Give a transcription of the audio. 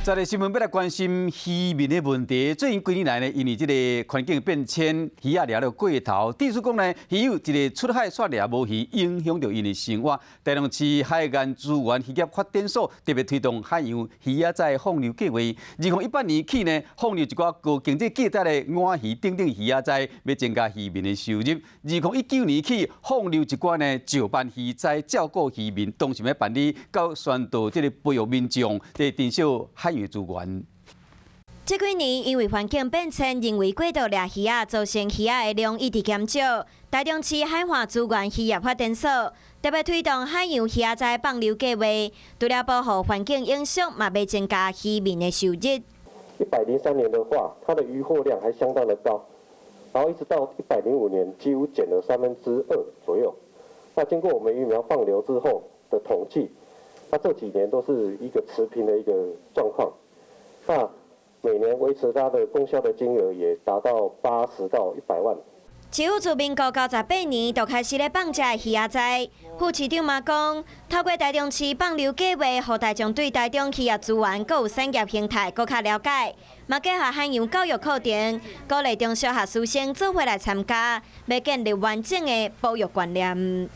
在个新闻要来关心渔民的问题。最近几年来呢，因为这个环境变迁，鱼仔掠了过头，地主讲呢，鱼友一个出海耍掠无鱼，影响到因的生活。台中市海岸资源渔业发展所特别推动海洋鱼仔仔放流计划。2018年起呢，放流一寡高经济价值的晏鱼等等鱼仔仔，要增加渔民的收入。2019年起，放流一寡呢石斑鱼仔照顾渔民，同时要办理到宣导这个培育民众，来减少海洋资源。这几年因为环境变迁，人为过度掠鱼仔，造成鱼仔的量一直减少。台中市海岸资源渔业发展所特别推动海洋鱼仔仔放流计划，除了保护环境影响，嘛要增加渔民的收入。103年的话，它的渔获量还相当的高，然后一直到105年，几乎减了2/3左右。那经过我们鱼苗放流之后的统计，那这几年都是一个持平的一个状况。那每年维持它的供销的金额也达到80到100万。市府自民国98年就开始咧放这鱼仔仔，副市长嘛讲，透过台中市放流计划，让大众对台中渔业资源佮有产业形态更加了解，嘛结合海洋教育课程，鼓励中小学师生做伙来参加，要建立完整的保育观念。